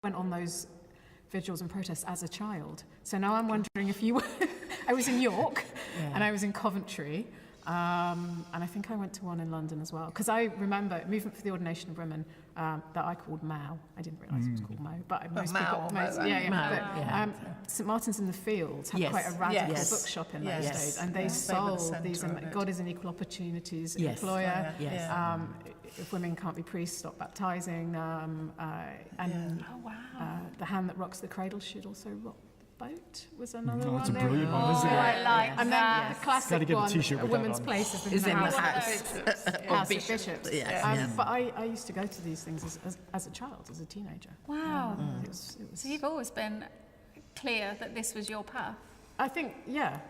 went on those vigils and protests as a child. So now I'm wondering if you were... I was in York and I was in Coventry. And I think I went to one in London as well. Because I remember Movement for the Ordination of Women that I called Mao. I didn't realise it was called Mo. But most people... St Martin's in the Fields had quite a radical bookshop in those days. And they sold these... God is an equal opportunities employer. If women can't be priests, stop baptising. The hand that rocks the cradle should also rock the boat was another one. That's a brilliant one, isn't it? I like and then the classic one, a woman's place is in the house. House of Bishops. Yes. But I used to go to these things as a child, as a teenager. Wow. It was, So you've always been clear that this was your path? I think,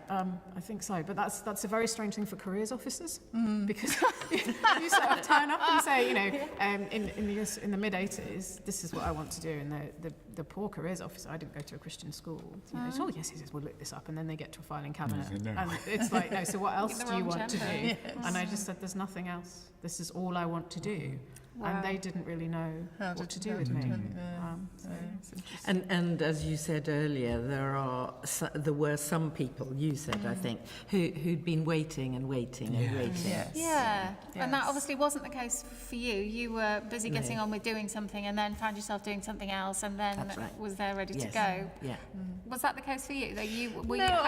I think so. But that's a very strange thing for careers officers because you sort of turn up and say, in the mid-80s, this is what I want to do. And the poor careers officer, I didn't go to a Christian school. Yes, we'll look this up. And then they get to a filing cabinet. And it's like, no, so what else do you want to do? Yes. And I just said, there's nothing else. This is all I want to do. Wow. And they didn't really know what to do with me. And as you said earlier, there were some people, you said, I think, who'd been waiting and waiting and waiting. Yes. And that obviously wasn't the case for you. You were busy getting on with doing something and then found yourself doing something else and then was there ready to go. Yeah. Was that the case for you? That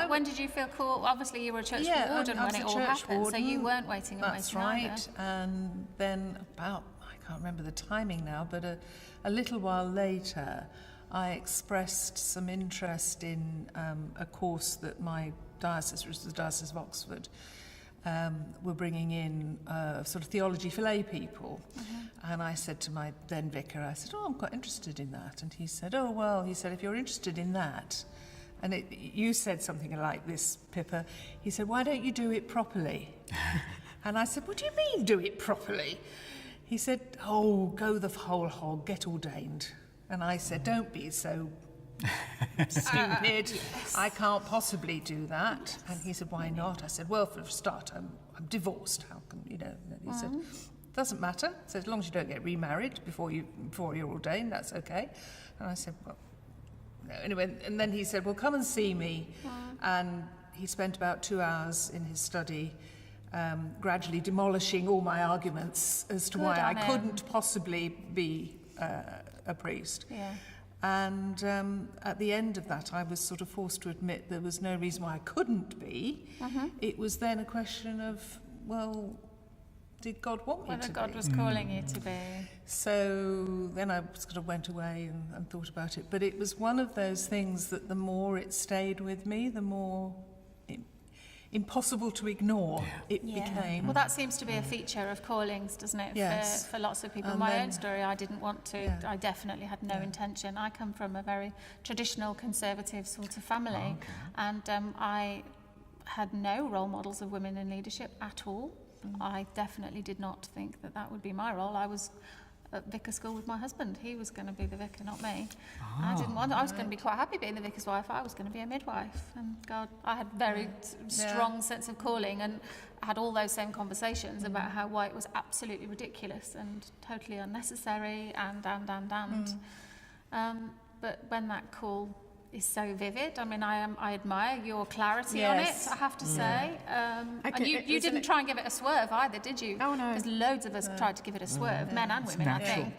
when did you feel called? Obviously you were a church warden when it all happened, so you weren't waiting and waiting either. That's right. And then I can't remember the timing now, but a little while later, I expressed some interest in a course that my diocese, which was the Diocese of Oxford, were bringing in sort of theology for lay people. And I said to my then vicar, I said, I'm quite interested in that. And he said, if you're interested in that, and you said something like this, Pippa, he said, why don't you do it properly? And I said, what do you mean, do it properly? He said, go the whole hog, get ordained. And I said, don't be so stupid. I can't possibly do that. And he said, why not? I said, well, for a start, I'm divorced. How can, And he said, doesn't matter. So as long as you don't get remarried before you're ordained, that's okay. And I said, well, no. Anyway, and then he said, well, come and see me. And he spent about 2 hours in his study gradually demolishing all my arguments as to why I couldn't possibly be a priest. Yeah. And at the end of that, I was sort of forced to admit there was no reason why I couldn't be. It was then a question of, well, did God want me to be? Whether God was calling you to be. So then I sort of went away and thought about it. But it was one of those things that the more it stayed with me, the more impossible to ignore it became. Well, that seems to be a feature of callings, doesn't it? Yes. For lots of people. In my own story, I didn't want to. I definitely had no intention. I come from a very traditional, conservative sort of family, and I had no role models of women in leadership at all. I definitely did not think that would be my role. I was at vicar school with my husband. He was going to be the vicar, not me. I didn't want. I was going to be quite happy being the vicar's wife. I was going to be a midwife. And God, I had very strong sense of calling, and had all those same conversations about why it was absolutely ridiculous and totally unnecessary, and. But when that call is so vivid, I mean, I admire your clarity on it, I have to say. And you didn't try and give it a swerve either, did you? Oh, no. Because loads of us tried to give it a swerve, men and women, I think.